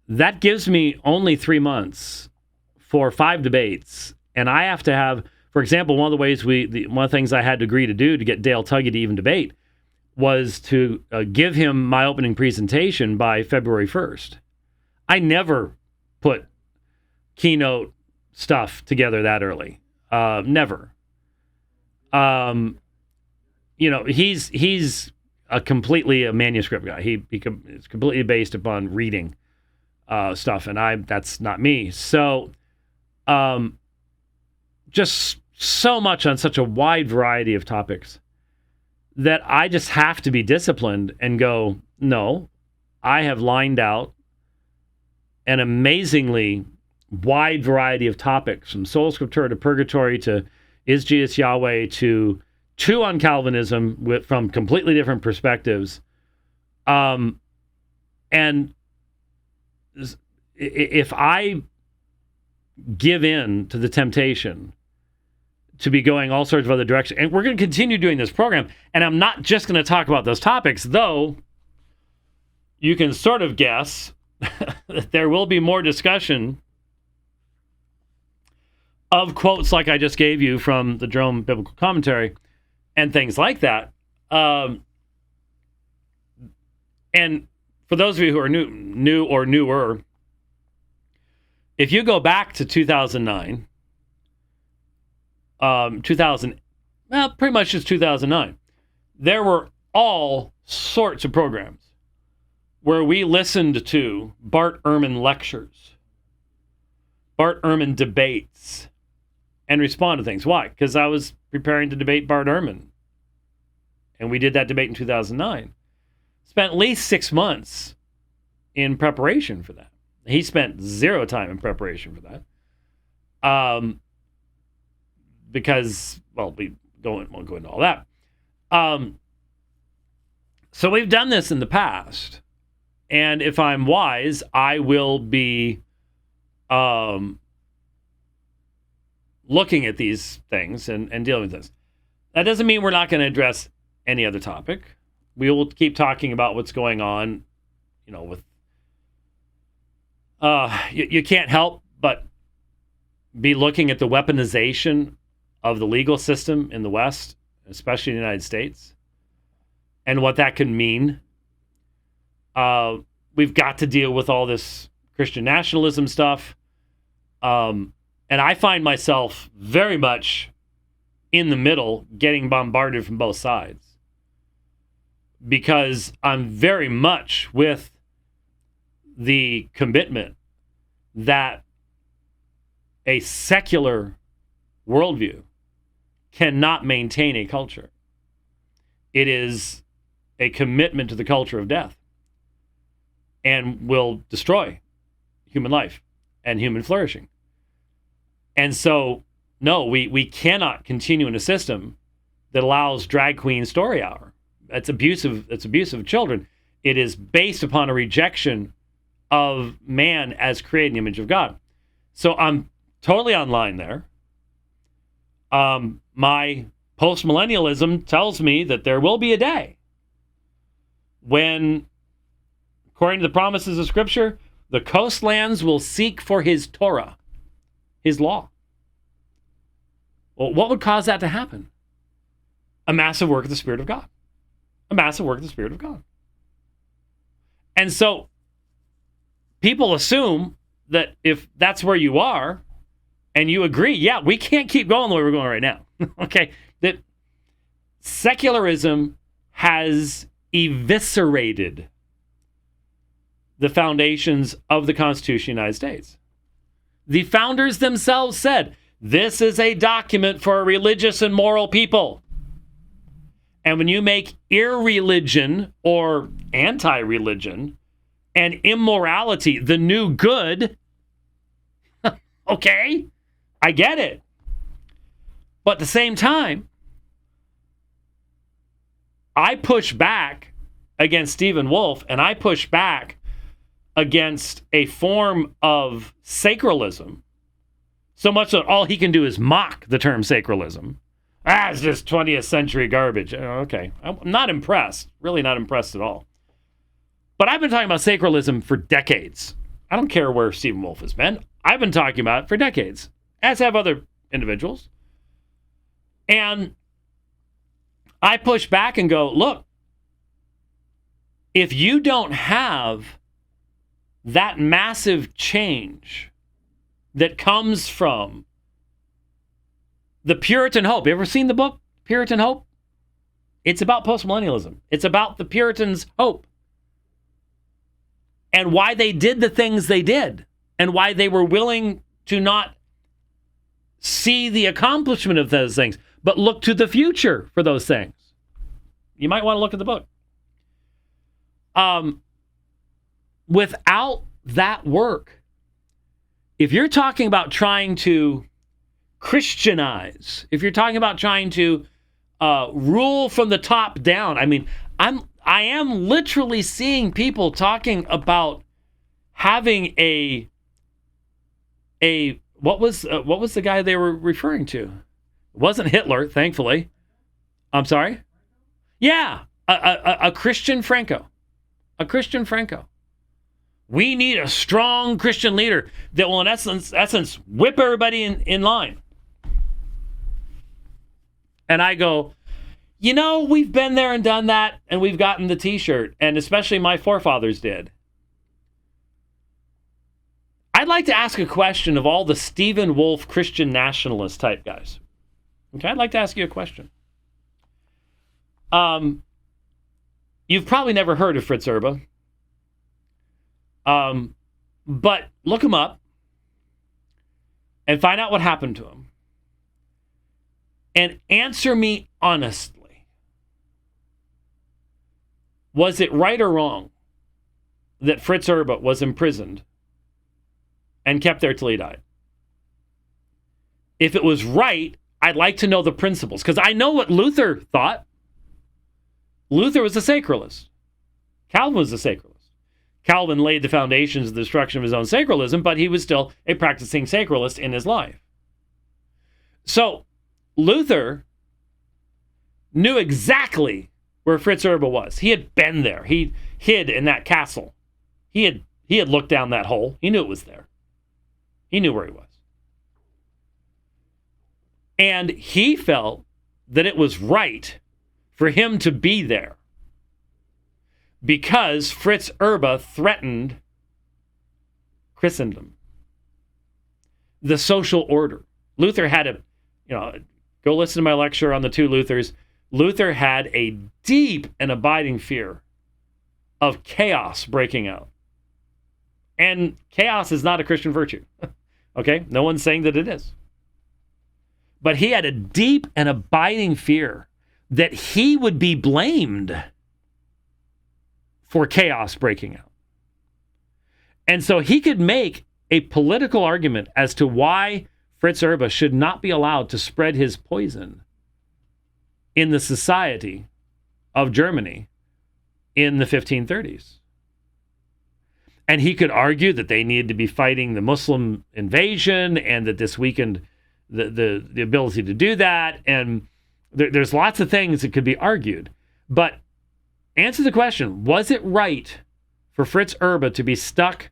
That gives me only 3 months for 5 debates, and I have to have, for example, one of the things I had to agree to do to get Dale Tuggy to even debate was to give him my opening presentation by February 1st. I never put keynote stuff together that early. Never. He's completely a manuscript guy. It's completely based upon reading stuff, and that's not me. So, just so much on such a wide variety of topics that I just have to be disciplined and go, no, I have lined out an amazingly wide variety of topics, from Sola Scriptura to Purgatory to Is Jesus Yahweh to 2 on Calvinism from completely different perspectives. And if I give in to the temptation to be going all sorts of other directions, and we're going to continue doing this program, and I'm not just going to talk about those topics, though you can sort of guess that there will be more discussion of quotes like I just gave you from the Jerome Biblical Commentary and things like that. And for those of you who are new or newer, if you go back to 2009, pretty much just 2009, there were all sorts of programs where we listened to Bart Ehrman lectures, Bart Ehrman debates, and respond to things. Why? Because I was preparing to debate Bart Ehrman. And we did that debate in 2009. Spent at least 6 months in preparation for that. He spent 0 time in preparation for that. Because, well, we won't go into all that. So we've done this in the past. And if I'm wise, I will be looking at these things and dealing with this. That doesn't mean we're not going to address any other topic. We will keep talking about what's going on, with you can't help but be looking at the weaponization of the legal system in the West, especially in the United States, and what that can mean. We've got to deal with all this Christian nationalism stuff. And I find myself very much in the middle, getting bombarded from both sides. Because I'm very much with the commitment that a secular worldview cannot maintain a culture. It is a commitment to the culture of death and will destroy human life and human flourishing. And so, no, we cannot continue in a system that allows drag queen story hour. It's abusive of children. It is based upon a rejection of man as created in the image of God. So I'm totally online there. My postmillennialism tells me that there will be a day when, according to the promises of Scripture, the coastlands will seek for his Torah, his law. Well, what would cause that to happen? A massive work of the Spirit of God. A massive work of the Spirit of God. And so people assume that if that's where you are and you agree, yeah, we can't keep going the way we're going right now. Okay? That secularism has eviscerated the foundations of the Constitution of the United States. The founders themselves said, this is a document for a religious and moral people. And when you make irreligion or anti-religion and immorality the new good, okay, I get it. But at the same time, I push back against Stephen Wolfe, and I push back against a form of sacralism, so much that all he can do is mock the term sacralism. It's just 20th century garbage. Okay, I'm not impressed, really not impressed at all. But I've been talking about sacralism for decades. I don't care where Stephen Wolfe has been. I've been talking about it for decades, as have other individuals. And I push back and go, look, if you don't have that massive change that comes from the Puritan hope. You ever seen the book, Puritan Hope? It's about postmillennialism. It's about the Puritans' hope and why they did the things they did and why they were willing to not see the accomplishment of those things, but look to the future for those things. You might want to look at the book. Without that work, if you're talking about trying to Christianize, if you're talking about trying to rule from the top down, I mean, I am literally seeing people talking about having a what was the guy they were referring to? It wasn't Hitler, thankfully. I'm sorry. Yeah, a Christian Franco. A Christian Franco. We need a strong Christian leader that will, in essence, whip everybody in line. And I go, you know, we've been there and done that, and we've gotten the t-shirt, and especially my forefathers did. I'd like to ask a question of all the Stephen Wolfe Christian nationalist type guys. Okay, I'd like to ask you a question. You've probably never heard of Fritz Erba. But look him up and find out what happened to him. And answer me honestly. Was it right or wrong that Fritz Erba was imprisoned and kept there till he died? If it was right, I'd like to know the principles, because I know what Luther thought. Luther was a sacralist. Calvin was a sacralist. Calvin laid the foundations of the destruction of his own sacralism, but he was still a practicing sacralist in his life. So Luther knew exactly where Fritz Erba was. He had been there. He hid in that castle. He had looked down that hole. He knew it was there. He knew where he was. And he felt that it was right for him to be there because Fritz Erba threatened Christendom, the social order. Luther had go listen to my lecture on the two Luthers. Luther had a deep and abiding fear of chaos breaking out. And chaos is not a Christian virtue. Okay? No one's saying that it is. But he had a deep and abiding fear that he would be blamed for chaos breaking out. And so he could make a political argument as to why Fritz Erbe should not be allowed to spread his poison in the society of Germany in the 1530s. And he could argue that they needed to be fighting the Muslim invasion and that this weakened the ability to do that. And there's lots of things that could be argued. But answer the question, was it right for Fritz Erbe to be stuck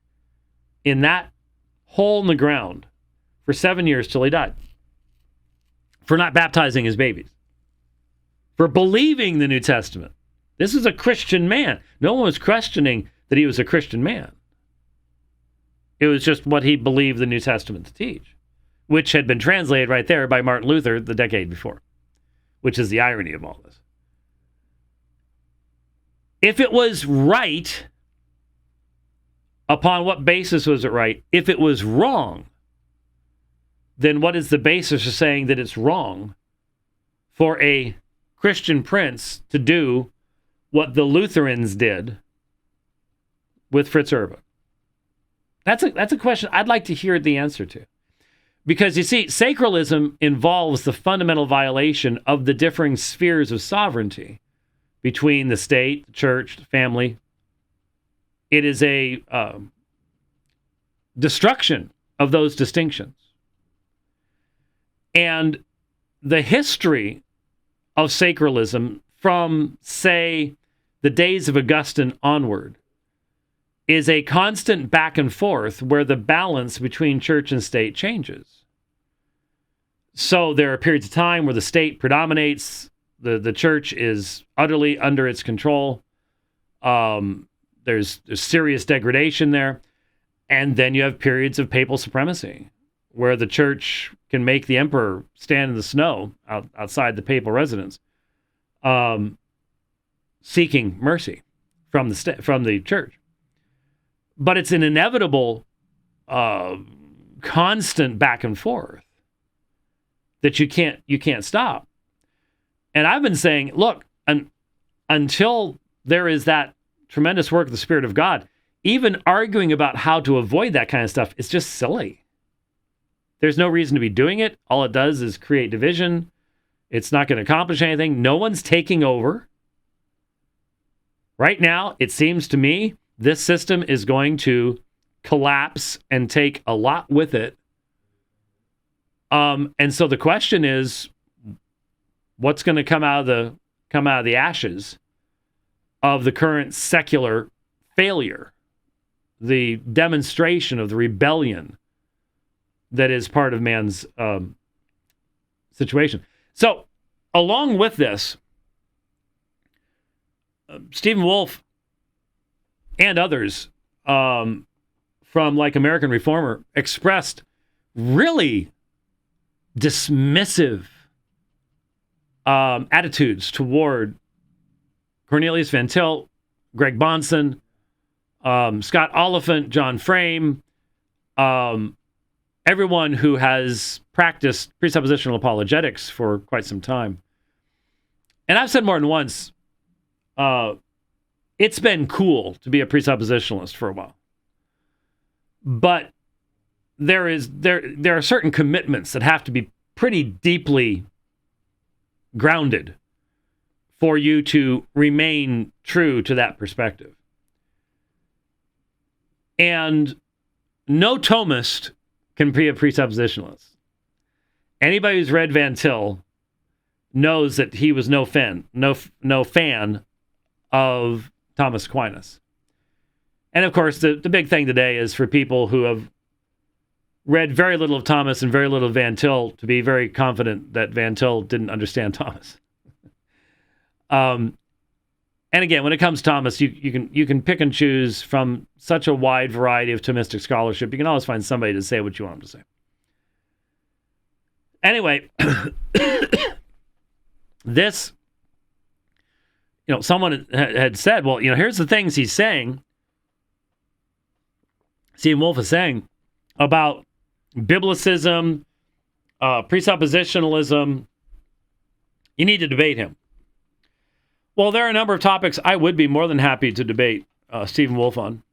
in that hole in the ground for 7 years till he died? For not baptizing his babies? For believing the New Testament? This is a Christian man. No one was questioning that he was a Christian man. It was just what he believed the New Testament to teach, which had been translated right there by Martin Luther the decade before, which is the irony of all this. If it was right, upon what basis was it right? If it was wrong, then what is the basis for saying that it's wrong for a Christian prince to do what the Lutherans did with Fritz Erbe? That's a question I'd like to hear the answer to. Because you see, sacralism involves the fundamental violation of the differing spheres of sovereignty between the state, the church, the family. It is a destruction of those distinctions. And the history of sacralism from, say, the days of Augustine onward is a constant back and forth where the balance between church and state changes. So there are periods of time where the state predominates, the church is utterly under its control. There's serious degradation there. And then you have periods of papal supremacy where the church can make the emperor stand in the snow outside the papal residence, seeking mercy from the church. But it's an inevitable, constant back and forth that you can't stop. And I've been saying, look, until there is that tremendous work of the Spirit of God, even arguing about how to avoid that kind of stuff is just silly. There's no reason to be doing it. All it does is create division. It's not going to accomplish anything. No one's taking over. Right now, it seems to me, this system is going to collapse and take a lot with it. And so the question is, what's going to come out of the ashes of the current secular failure, the demonstration of the rebellion that is part of man's situation. So, along with this, Stephen Wolfe and others from like American Reformer expressed really dismissive attitudes toward Cornelius Van Til, Greg Bahnsen, Scott Oliphant, John Frame, everyone who has practiced presuppositional apologetics for quite some time. And I've said more than once, it's been cool to be a presuppositionalist for a while. But there are certain commitments that have to be pretty deeply grounded for you to remain true to that perspective. And no Thomist can be a presuppositionalist. Anybody who's read Van Til knows that he was no fan of Thomas Aquinas. And of course, the big thing today is for people who have read very little of Thomas and very little of Van Til to be very confident that Van Til didn't understand Thomas. And again, when it comes to Thomas, you can pick and choose from such a wide variety of Thomistic scholarship. You can always find somebody to say what you want them to say. Anyway, this, someone had said, well, here's the things he's saying. Stephen Wolfe is saying about biblicism, presuppositionalism, you need to debate him. Well, there are a number of topics I would be more than happy to debate Stephen Wolfe on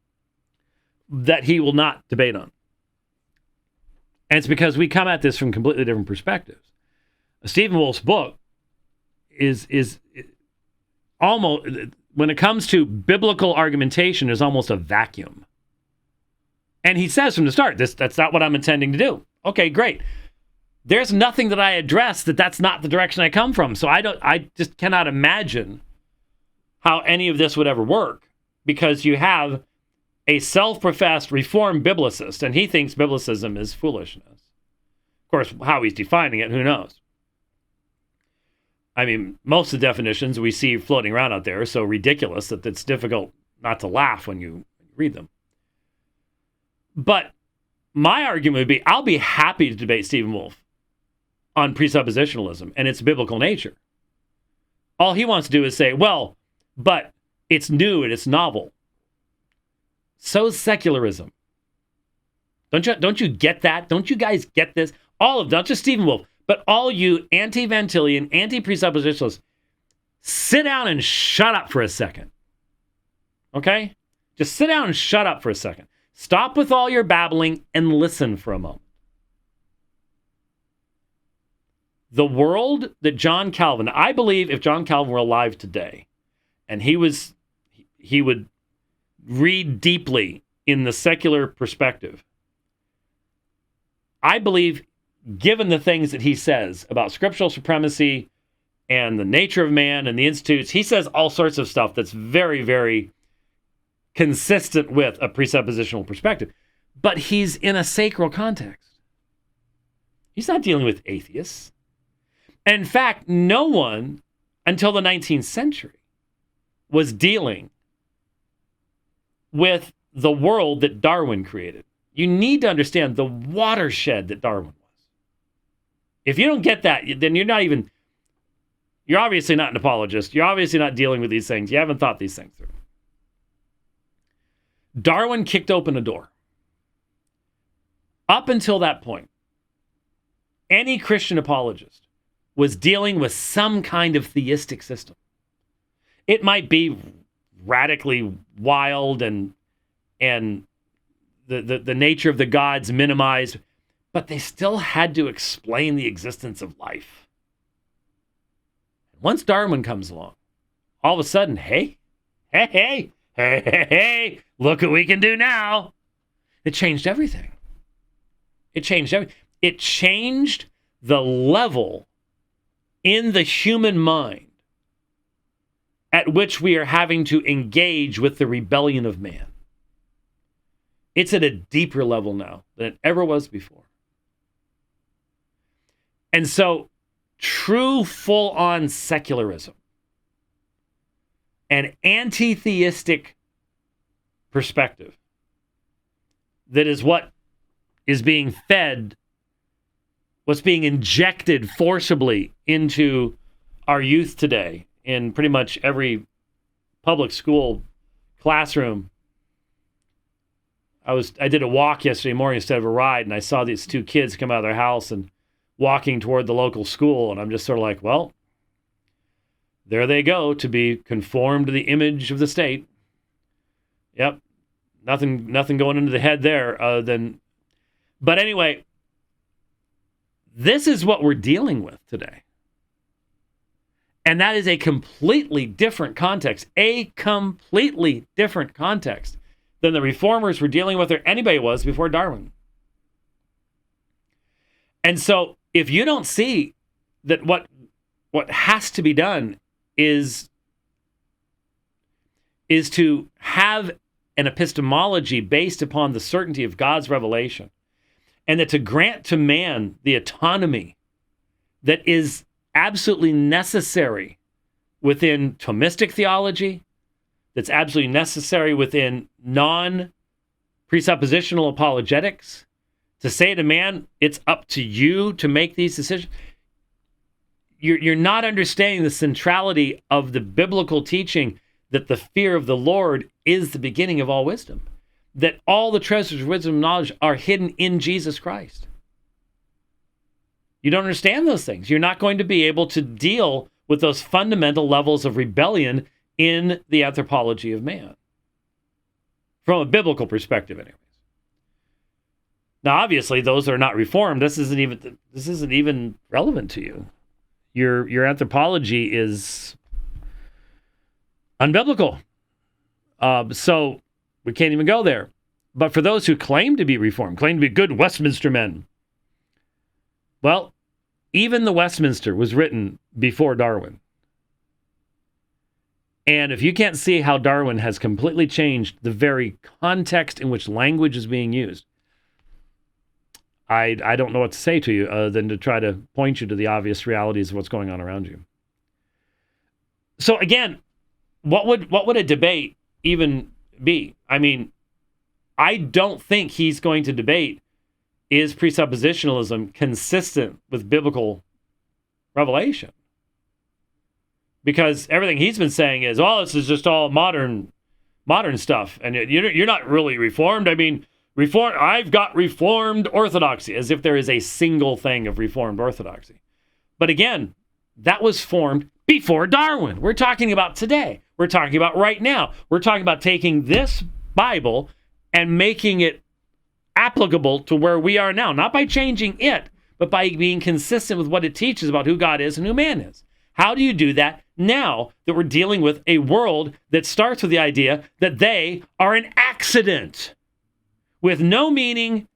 that he will not debate on. And it's because we come at this from completely different perspectives. Stephen Wolfe's book is almost, when it comes to biblical argumentation, is almost a vacuum. And he says from the start, that's not what I'm intending to do. Okay, great. There's nothing that I address that's not the direction I come from. So I just cannot imagine how any of this would ever work, because you have a self-professed Reformed biblicist, and he thinks biblicism is foolishness. Of course, how he's defining it, who knows? I mean, most of the definitions we see floating around out there are so ridiculous that it's difficult not to laugh when you read them. But my argument would be, I'll be happy to debate Stephen Wolfe on presuppositionalism and its biblical nature. All he wants to do is say, well, but it's new and it's novel. So's secularism. Don't you get that? Don't you guys get this? All of them, not just Stephen Wolfe, but all you anti-Van Tillian, anti-presuppositionalists, sit down and shut up for a second. Okay? Just sit down and shut up for a second. Stop with all your babbling and listen for a moment. The world that John Calvin, I believe if John Calvin were alive today, and he would read deeply in the secular perspective, I believe, given the things that he says about scriptural supremacy and the nature of man and the institutes, he says all sorts of stuff that's very, very consistent with a presuppositional perspective. But he's in a sacral context. He's not dealing with atheists. In fact, no one until the 19th century was dealing with the world that Darwin created. You need to understand the watershed that Darwin was. If you don't get that, then you're obviously not an apologist. You're obviously not dealing with these things. You haven't thought these things through. Darwin kicked open a door. Up until that point, any Christian apologist was dealing with some kind of theistic system. It might be radically wild and the nature of the gods minimized, but they still had to explain the existence of life. Once Darwin comes along, all of a sudden, hey, look what we can do now. It changed everything. It changed the level in the human mind at which we are having to engage with the rebellion of man. It's at a deeper level now than it ever was before. And so, true full-on secularism, an anti-theistic perspective, that is what is being fed, what's being injected forcibly into our youth today in pretty much every public school classroom. I did a walk yesterday morning instead of a ride, and I saw these two kids come out of their house and walking toward the local school, and I'm just sort of like, well, there they go, to be conformed to the image of the state. Yep, nothing going into the head there other than. But anyway, this is what we're dealing with today. And that is a completely different context. A completely different context than the reformers were dealing with or anybody was before Darwin. And so if you don't see that what has to be done is to have an epistemology based upon the certainty of God's revelation, and that to grant to man the autonomy that is absolutely necessary within Thomistic theology, that's absolutely necessary within non-presuppositional apologetics, to say to man, it's up to you to make these decisions. You're not understanding the centrality of the biblical teaching that the fear of the Lord is the beginning of all wisdom, that all the treasures of wisdom and knowledge are hidden in Jesus Christ. You don't understand those things. You're not going to be able to deal with those fundamental levels of rebellion in the anthropology of man. From a biblical perspective, anyways. Now, obviously, those that are not reformed, this isn't even relevant to you. Your anthropology is unbiblical. So we can't even go there. But for those who claim to be reformed, claim to be good Westminster men, well, even the Westminster was written before Darwin. And if you can't see how Darwin has completely changed the very context in which language is being used, I don't know what to say to you other than to try to point you to the obvious realities of what's going on around you. So again, what would a debate even be? I mean, I don't think he's going to debate, is presuppositionalism consistent with biblical revelation? Because everything he's been saying is, oh, this is just all modern stuff. And you're not really reformed. I mean, I've got reformed orthodoxy, as if there is a single thing of reformed orthodoxy. But again, that was formed before Darwin. We're talking about today. We're talking about right now. We're talking about taking this Bible and making it applicable to where we are now. Not by changing it, but by being consistent with what it teaches about who God is and who man is. How do you do that now that we're dealing with a world that starts with the idea that they are an accident with no meaning,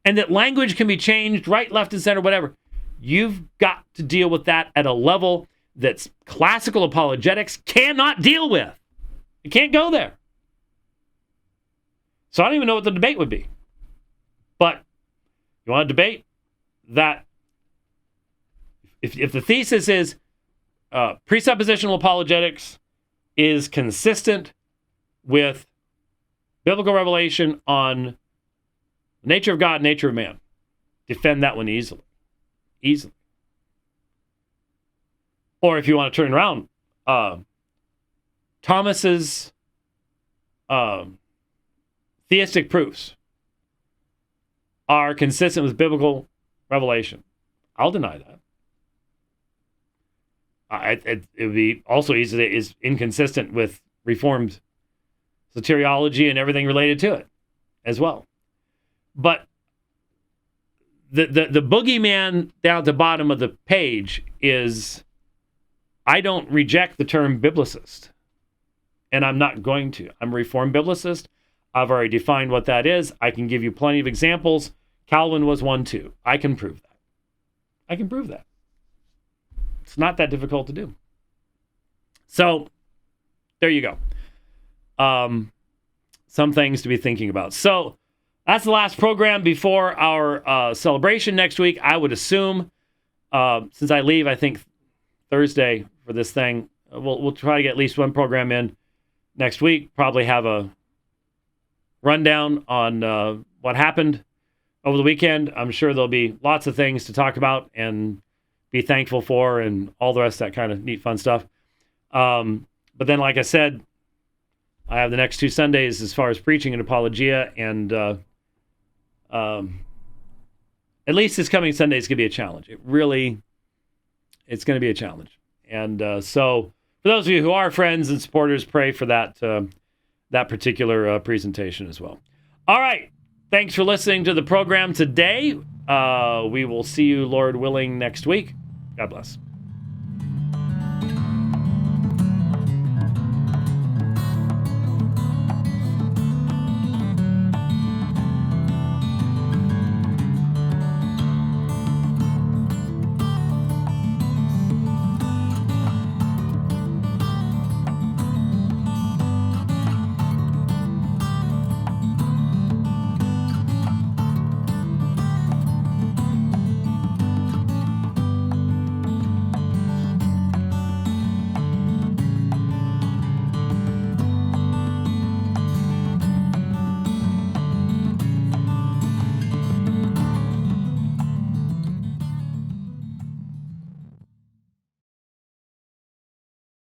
and that language can be changed right, left, and center, whatever? You've got to deal with that at a level that classical apologetics cannot deal with. You can't go there. So I don't even know what the debate would be. But you want to debate that if the thesis is presuppositional apologetics is consistent with biblical revelation on the nature of God, nature of man, defend that one easily. Easily. Or if you want to turn around, Thomas's theistic proofs are consistent with biblical revelation. I'll deny that. It would be also easy that it is inconsistent with Reformed soteriology and everything related to it as well. But the boogeyman down at the bottom of the page is, I don't reject the term biblicist, and I'm not going to. I'm a Reformed biblicist. I've already defined what that is. I can give you plenty of examples. Calvin was one too. I can prove that. I can prove that. It's not that difficult to do. So, there you go. Some things to be thinking about. So, that's the last program before our celebration next week. I would assume, since I leave, I think, Thursday for this thing, we'll try to get at least one program in next week. Probably have a rundown on what happened over the weekend. I'm sure there'll be lots of things to talk about and be thankful for and all the rest of that kind of neat, fun stuff. But then, like I said, I have the next 2 Sundays as far as preaching and apologia, and at least this coming Sunday is going to be a challenge. It's going to be a challenge. And so for those of you who are friends and supporters, pray for that particular presentation as well. All right. Thanks for listening to the program today. We will see you, Lord willing, next week. God bless.